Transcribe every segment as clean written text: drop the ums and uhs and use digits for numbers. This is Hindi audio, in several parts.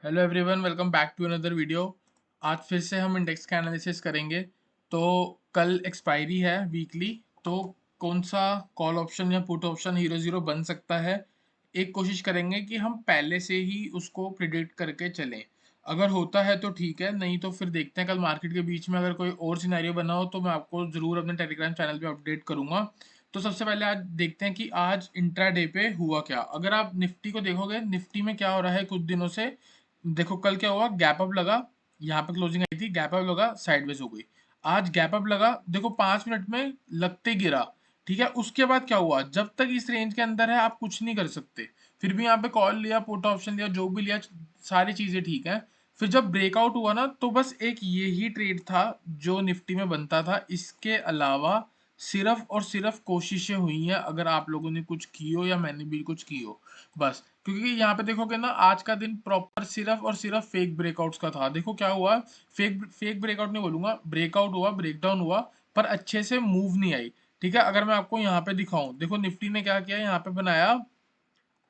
Hello everyone, welcome back to another video. आज फिर से हम इंडेक्स का एनालिसिस करेंगे। तो कल एक्सपायरी है वीकली, तो कौन सा कॉल ऑप्शन या पुट ऑप्शन हीरो ज़ीरो बन सकता है, एक कोशिश करेंगे कि हम पहले से ही उसको प्रिडिक्ट करके चलें। अगर होता है तो ठीक है, नहीं तो फिर देखते हैं। कल मार्केट के बीच में अगर कोई और सिनेरियो बना हो तो मैं आपको ज़रूर अपने टेलीग्राम चैनल पे अपडेट करूंगा। तो सबसे पहले आज देखते हैं कि आज इंट्राडे पे हुआ क्या। अगर आप निफ्टी को देखोगे, निफ्टी में क्या हो रहा है कुछ दिनों से। देखो कल क्या हुआ, गैप अप लगा, यहाँ पे क्लोजिंग आई थी, गैप अप लगा, साइडवेज हो गई। आज गैप अप लगा, देखो 5 मिनट में लगते गिरा। ठीक है, उसके बाद क्या हुआ, जब तक इस रेंज के अंदर है आप कुछ नहीं कर सकते। फिर भी यहाँ पे कॉल लिया, पुट ऑप्शन लिया, जो भी लिया, सारी चीजें ठीक है। फिर जब ब्रेकआउट हुआ ना, तो बस एक ये ही ट्रेड था जो निफ्टी में बनता था। इसके अलावा सिर्फ और सिर्फ कोशिशें हुई हैं, अगर आप लोगों ने कुछ की हो या मैंने भी कुछ की हो, बस। क्योंकि यहाँ पे देखोगे ना, आज का दिन प्रॉपर सिर्फ और सिर्फ फेक ब्रेकआउट्स का था। देखो क्या हुआ, फेक फेक ब्रेकआउट नहीं बोलूंगा, ब्रेकआउट हुआ, ब्रेकडाउन हुआ, पर अच्छे से मूव नहीं आई। ठीक है, अगर मैं आपको यहाँ पे दिखाऊं, देखो निफ्टी ने क्या किया, यहाँ पे बनाया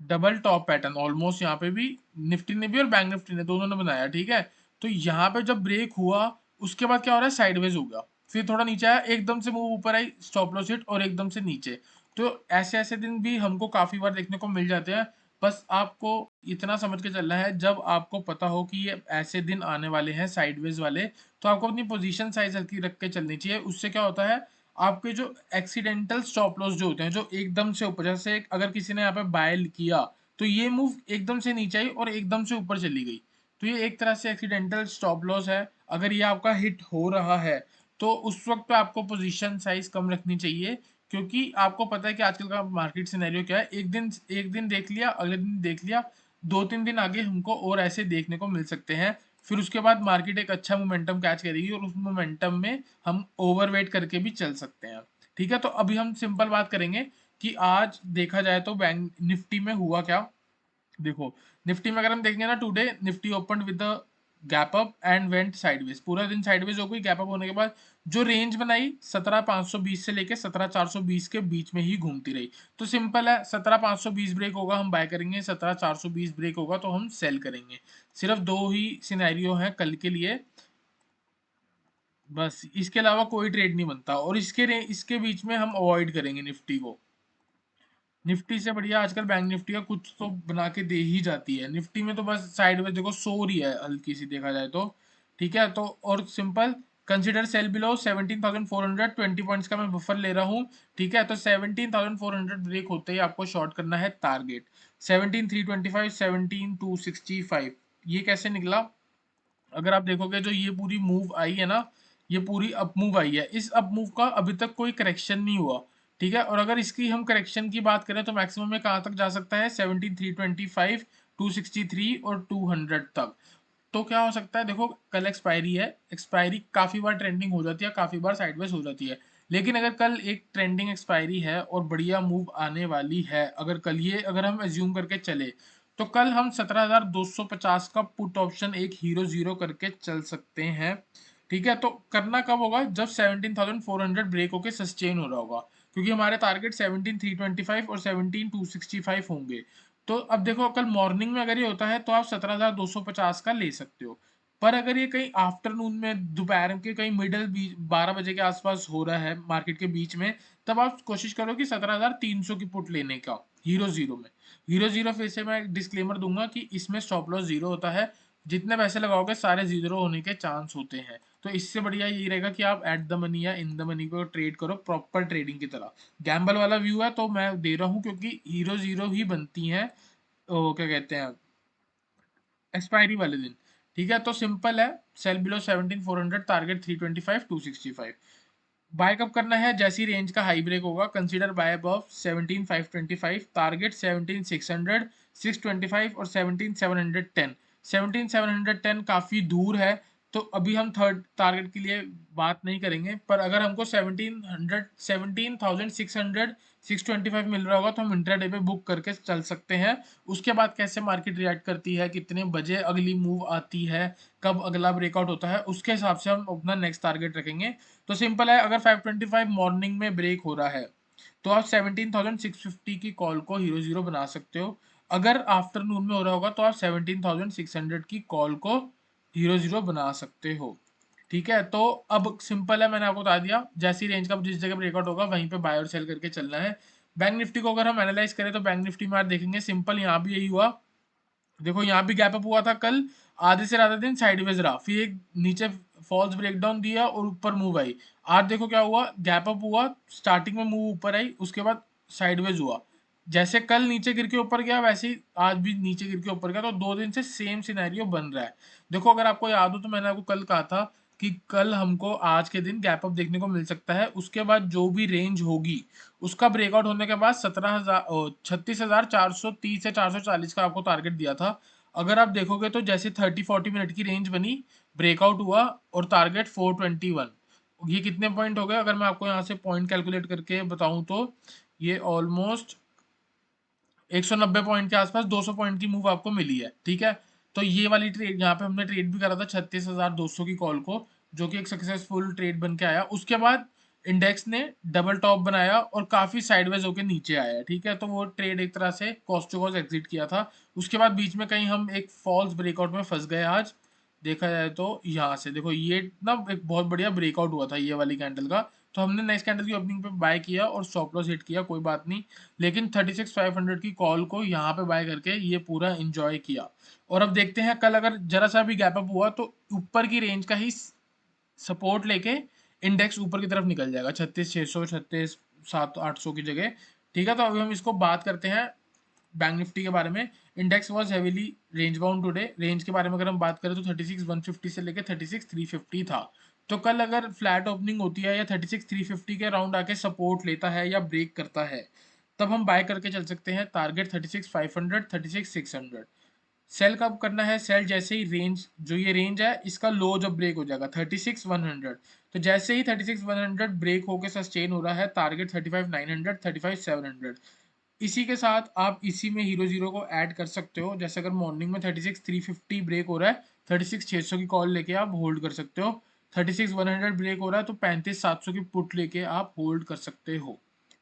डबल टॉप पैटर्न ऑलमोस्ट। यहाँ पे भी निफ्टी ने भी और बैंक निफ्टी ने, दोनों ने बनाया। ठीक है, तो यहाँ पे जब ब्रेक हुआ, उसके बाद क्या हो रहा है, साइडवेज हो गया, फिर थोड़ा नीचे आया, एकदम से मूव ऊपर आई, स्टॉप लॉस हिट, और एकदम से नीचे। तो ऐसे ऐसे दिन भी हमको काफी बार देखने को मिल जाते हैं। बस आपको इतना समझ के चलना है, जब आपको पता हो कि ये ऐसे दिन आने वाले हैं साइडवेज वाले, तो आपको अपनी पोजीशन साइज हल्की रख के चलनी चाहिए। उससे क्या होता है, आपके जो एक्सीडेंटल स्टॉप लॉस जो होते हैं, जो एकदम से ऊपर, जैसे अगर किसी ने यहाँ पे बाय किया, तो ये मूव एकदम से नीचे आई और एकदम से ऊपर चली गई, तो ये एक तरह से एक्सीडेंटल स्टॉप लॉस है। अगर ये आपका हिट हो रहा है, तो उस वक्त पे आपको पोजीशन साइज कम रखनी चाहिए। क्योंकि आपको पता है कि आजकल का मार्केट सिनेरियो क्या है, एक दिन देख लिया, अगले दिन देख लिया, 2-3 दिन आगे हमको और ऐसे देखने को मिल सकते हैं। फिर उसके बाद मार्केट एक अच्छा मोमेंटम कैच करेगी और उस मोमेंटम में हम ओवरवेट करके भी चल सकते हैं। ठीक है, तो अभी हम सिंपल बात करेंगे कि आज देखा जाए तो बैंक निफ्टी में हुआ क्या। देखो निफ्टी में अगर हम देखेंगे ना, today Nifty open with the gap up and went sideways, पूरा दिन साइडवेज हो गई। गैप अप होने के बाद जो रेंज बनाई 17,520 से लेके 17,420 के बीच में ही घूमती रही। तो सिंपल है, 17,520 ब्रेक होगा हम बाय करेंगे, 17,420 ब्रेक होगा तो हम सेल करेंगे। सिर्फ दो ही सिनेरियो हैं कल के लिए, बस इसके अलावा कोई ट्रेड नहीं बनता, और इसके बीच में हम अवॉइड करेंगे निफ्टी को। निफ्टी से बढ़िया आजकल बैंक निफ्टी का कुछ तो बना के दे ही जाती है। निफ्टी में तो बस साइड में देखो सो रही है हल्की सी, देखा जाए तो। ठीक है, तो और simple consider cell below 17,400, 20 points का मैं बफर ले रहा हूँ। ठीक है, तो 17,400 ब्रेक होते ही आपको शॉर्ट करना है टारगेट 17,325, 17,265। ये कैसे निकला, अगर आप देखोगे जो ये पूरी मूव आई है ना, ये पूरी अप मूव आई है, इस अप मूव का अभी तक कोई करेक्शन नहीं हुआ। ठीक है, और अगर इसकी हम करेक्शन की बात करें तो मैक्सिमम में कहाँ तक जा सकता है, 17,325, 263 और 200 तक। तो क्या हो सकता है, देखो कल एक्सपायरी है, एक्सपायरी काफी बार ट्रेंडिंग हो जाती है, काफी बार साइडवेज हो जाती है। लेकिन अगर कल एक ट्रेंडिंग एक्सपायरी है और बढ़िया मूव आने वाली है, अगर कल ये अगर हम एज्यूम करके चले, तो कल हम 17,250 का पुट ऑप्शन एक हीरो जीरो करके चल सकते हैं। ठीक है, तो करना कब होगा, जब 17,400 ब्रेक होके सस्टेन हो रहा होगा, क्योंकि हमारे टारगेट 17,325 और 17,265 होंगे। तो अब देखो कल मॉर्निंग में अगर ये होता है तो आप 17,250 का ले सकते हो। पर अगर ये कहीं आफ्टरनून में, दोपहर के कहीं मिडल 12 बजे के आसपास हो रहा है मार्केट के बीच में, तब आप कोशिश करो कि 17,300 की पुट लेने का हीरो जीरो में। हीरो जीरो फिर से मैं डिस्क्लेमर दूंगा कि इसमें स्टॉप लॉस जीरो होता है, जितने पैसे लगाओगे सारे जीरो होने के चांस होते हैं। तो इससे बढ़िया यही रहेगा कि आप एट द मनी या इन द मनी को ट्रेड करो, प्रॉपर ट्रेडिंग की तरह। गैम्बल वाला व्यू है तो मैं दे रहा हूँ, क्योंकि हीरो जीरो ही बनती हैं वो क्या कहते हैं, एक्सपायरी वाले दिन। ठीक है, तो सिंपल है, सेल बिलो 17,400, टारगेट 325, 265। बाय कब करना है, जैसी रेंज का हाई ब्रेक होगा, कंसीडर बाय अबव 17,525, टारगेट 17,600, 625 और 17,710। 17,710 काफी दूर है, तो अभी हम थर्ड टारगेट के लिए बात नहीं करेंगे। पर अगर हमको 1700, 17,600, 625 मिल रहा होगा तो हम इंट्राडे पे बुक करके चल सकते हैं। उसके बाद कैसे मार्केट रिएक्ट करती है, कितने बजे अगली मूव आती है, कब अगला ब्रेकआउट होता है, उसके हिसाब से हम अपना नेक्स्ट टारगेट रखेंगे। तो सिंपल है, अगर 525 मॉर्निंग में ब्रेक हो रहा है, तो आप 17,650 की कॉल को हीरो जीरो बना सकते हो। अगर आफ्टरनून में हो रहा होगा तो आप 17,600 की कॉल को 0-0 बना सकते हो। ठीक है, तो अब सिंपल है, मैंने आपको बता दिया, जैसी रेंज का जिस जगह ब्रेकआउट होगा वहीं पे बाय और सेल करके चलना है। बैंक निफ्टी को अगर हम एनालाइज करें तो बैंक निफ्टी में आज देखेंगे सिंपल यहाँ भी यही हुआ। देखो यहाँ भी गैप अप हुआ था कल, आधे से ज्यादा दिन साइडवेज रहा, फिर एक नीचे फॉल्स ब्रेकडाउन दिया और ऊपर मूव आई। आज देखो क्या हुआ, गैप अप हुआ, स्टार्टिंग में मूव ऊपर आई, उसके बाद साइडवेज हुआ। जैसे कल नीचे गिर के ऊपर गया वैसे ही आज भी नीचे गिर के ऊपर गया, तो 2 दिन से सेम सिनेरियो बन रहा है। देखो अगर आपको याद हो तो मैंने आपको कल कहा था कि कल हमको आज के दिन गैप अप देखने को मिल सकता है, उसके बाद जो भी रेंज होगी उसका ब्रेकआउट होने के बाद 36,430 से 440 का आपको टारगेट दिया था। अगर आप देखोगे तो जैसे 30-40 मिनट की रेंज बनी, ब्रेकआउट हुआ और टारगेट 421, ये कितने पॉइंट हो गए अगर मैं आपको यहाँ से पॉइंट कैलकुलेट करके बताऊं तो ये ऑलमोस्ट 190 पॉइंट के आसपास 200 पॉइंट की मूव आपको मिली है। ठीक है, तो ये वाली ट्रेड यहाँ पे हमने ट्रेड भी करा था 36,200 की कॉल को, जो कि एक सक्सेसफुल ट्रेड बन के आया। उसके बाद इंडेक्स ने डबल टॉप बनाया और काफी साइडवेज होकर नीचे आया। ठीक है, तो वो ट्रेड एक तरह से कॉस्ट टू कॉस्ट एग्जिट किया था। उसके बाद बीच में कहीं हम एक फॉल्स ब्रेकआउट में फंस गए। आज देखा जाए तो यहाँ से देखो ये ना एक बहुत बढ़िया ब्रेकआउट हुआ था ये वाली कैंडल का, तो हमने नेक्स्ट कैंडल की ओपनिंग पे बाय किया और स्टॉप लॉस हिट किया, कोई बात नहीं। लेकिन 36,500 की कॉल को यहाँ पे बाय करके ये पूरा एंजॉय किया। और अब देखते हैं कल अगर जरा सा भी गैप अप हुआ तो ऊपर की रेंज का ही सपोर्ट लेके इंडेक्स ऊपर की तरफ निकल जाएगा, 36,600 36,700-800 की जगह। ठीक है, तो अभी हम इसको बात करते हैं बैंक निफ्टी के बारे में। Index was heavily range bound today. Range के बारे में अगर हम बात करें तो 36,150 से लेकर 36,350 था। तो कल अगर फ्लैट ओपनिंग होती है या 36,350 के अराउंड आके सपोर्ट लेता है या ब्रेक करता है, तब हम बाय करके चल सकते हैं। टारगेट 36,500 36,600। सेल कब करना है, सेल जैसे ही रेंज, जो ये रेंज है इसका लो जब ब्रेक हो जाएगा 36,100, तो जैसे ही 36,100 ब्रेक होकर सस्टेन हो रहा है, टारगेट 35,900 35,700। इसी के साथ आप इसी में हीरो जीरो को ऐड कर सकते हो। जैसे अगर मॉर्निंग में 36,350 ब्रेक हो रहा है, 36,600 की कॉल लेके आप होल्ड कर सकते हो। 36,100 ब्रेक हो रहा है तो 35,700 की पुट लेके आप होल्ड कर सकते हो।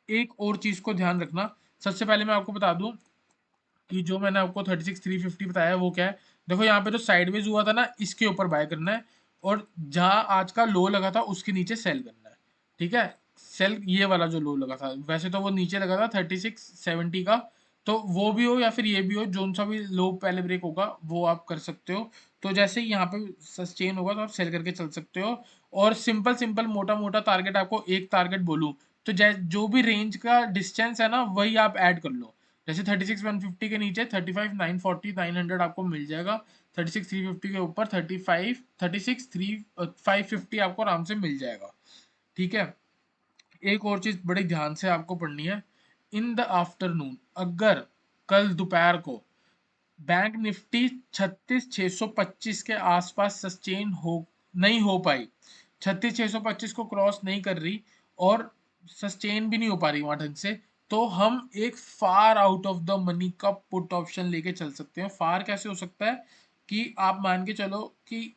एक और चीज को ध्यान रखना, सबसे पहले मैं आपको बता दूं कि जो मैंने आपको 36,350 बताया वो क्या है। देखो यहाँ पे तो साइडवेज हुआ था ना, इसके ऊपर बाय करना है, और जहां आज का लो लगा था उसके नीचे सेल करना है। ठीक है, सेल ये वाला जो लो लगा था, वैसे तो वो नीचे लगा था 3670 का, तो वो भी हो या फिर ये भी हो, जोन सा भी लो पहले ब्रेक होगा वो आप कर सकते हो। तो जैसे ही यहाँ पे सस्टेन होगा तो आप सेल करके चल सकते हो। और सिंपल सिंपल मोटा मोटा टारगेट, आपको एक टारगेट बोलूं तो जो भी रेंज का डिस्टेंस है ना वही आप ऐड कर लो। जैसे 36,150 के नीचे 35,940 900 आपको मिल जाएगा, 36,350 के ऊपर 36,550 आपको आराम से मिल जाएगा। ठीक है, एक और चीज बड़े ध्यान से आपको पढ़नी है। इन द आफ्टरनून अगर कल दोपहर को बैंक निफ्टी 36,625 के आसपास सस्टेन हो नहीं हो पाई, 36,625 को क्रॉस नहीं कर रही और सस्टेन भी नहीं हो पा रही वहां ढंग से, तो हम एक far out of the money का पुट ऑप्शन लेके चल सकते हैं। फार कैसे हो सकता है कि आप मान के चलो कि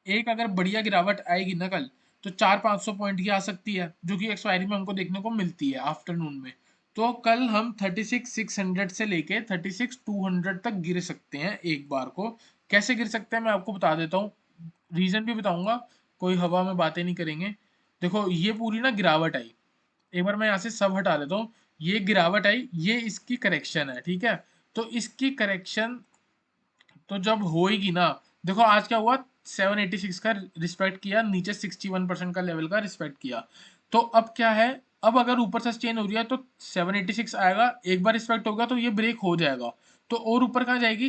एक अगर बढ़िया गिरावट आएगी ना कल, तो 400-500 पॉइंट की आ सकती है, जो कि एक्सपायरी में हमको देखने को मिलती है आफ्टरनून में। तो कल हम 36,600 से लेके 36,200 तक गिर सकते हैं एक बार को। कैसे गिर सकते हैं मैं आपको बता देता हूँ, रीजन भी बताऊंगा, कोई हवा में बातें नहीं करेंगे। देखो ये पूरी ना गिरावट आई, एक बार मैं यहाँ से सब हटा देता हूँ, ये गिरावट आई, ये इसकी करेक्शन है। ठीक है, तो इसकी करेक्शन तो जब होएगी ना, देखो आज क्या हुआ, 786 का रिस्पेक्ट किया, नीचे 61% का लेवल का रिस्पेक्ट किया। तो अब क्या है, अब अगर ऊपर सस्टेन हो रही है तो 786 आएगा, एक बार रिस्पेक्ट होगा तो ये ब्रेक हो जाएगा, तो और ऊपर कहाँ जाएगी,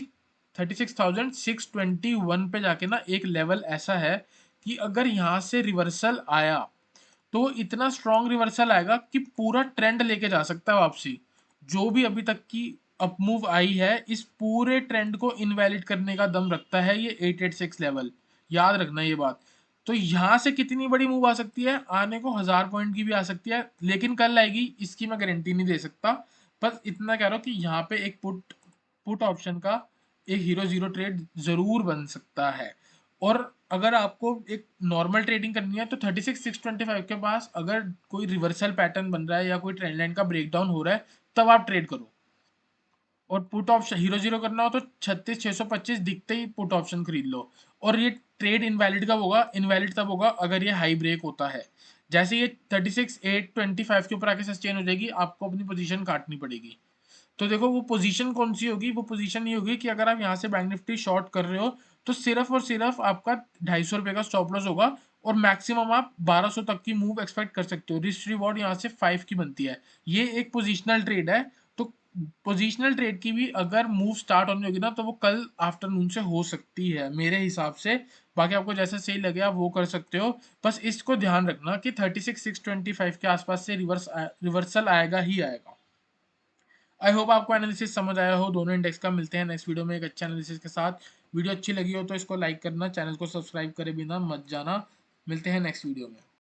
36,621 पे जाके ना एक लेवल ऐसा है कि अगर यहाँ से रिवर्सल आया तो इतना स्ट्रॉन्ग रिवर्सल आएगा कि पूरा ट्रेंड लेके जा सकता है वापसी। जो भी अभी तक की अपमूव आई है, इस पूरे ट्रेंड को इनवैलिड करने का दम रखता है ये 886 लेवल, याद रखना ये बात। तो यहाँ से कितनी बड़ी मूव आ सकती है, आने को 1000 पॉइंट की भी आ सकती है, लेकिन कल आएगी इसकी मैं गारंटी नहीं दे सकता। बस इतना कह रहा हूँ कि यहाँ पे एक पुट पुट ऑप्शन का एक हीरो जीरो ट्रेड जरूर बन सकता है। और अगर आपको एक नॉर्मल ट्रेडिंग करनी है तो 36,625 के पास अगर कोई रिवर्सल पैटर्न बन रहा है या कोई ट्रेंड लाइन का ब्रेकडाउन हो रहा है, तब आप ट्रेड करो। और पुट ऑप्शन हीरो जीरो करना हो तो 36,625 दिखते ही पुट ऑप्शन खरीद लो। और ये ट्रेड इनवैलिड कब होगा? इनवैलिड तब होगा अगर ये हाई ब्रेक होता है। जैसे ये 36,825 के ऊपर आके सस्टेन हो जाएगी, आपको अपनी पोजीशन काटनी पड़ेगी। तो देखो वो पोजीशन कौन सी होगी? वो पोजीशन ये होगी कि अगर आप यहाँ से बैंक निफ्टी शॉर्ट कर रहे हो तो सिर्फ और सिर्फ आपका 250 रुपये का स्टॉप लॉस होगा, और मैक्सिमम आप 1200 तक की मूव एक्सपेक्ट कर सकते हो। रिस्क रिवॉर्ड यहाँ से 5 की बनती है। ये एक पोजिशनल ट्रेड है। तो पोजिशनल ट्रेड की भी अगर मूव स्टार्ट होनी होगी ना तो वो कल आफ्टरनून से हो सकती है मेरे हिसाब से। बाकी आपको जैसा सही लगे आप वो कर सकते हो। बस इसको ध्यान रखना कि 36,625 के आसपास से रिवर्सल आएगा ही आएगा। आई होप आपको एनालिसिस समझ आया हो दोनों इंडेक्स का। मिलते हैं नेक्स्ट वीडियो में एक अच्छे एनालिसिस के साथ। वीडियो अच्छी लगी हो तो इसको लाइक करना, चैनल को सब्सक्राइब करे बिना मत जाना। मिलते हैं नेक्स्ट वीडियो में।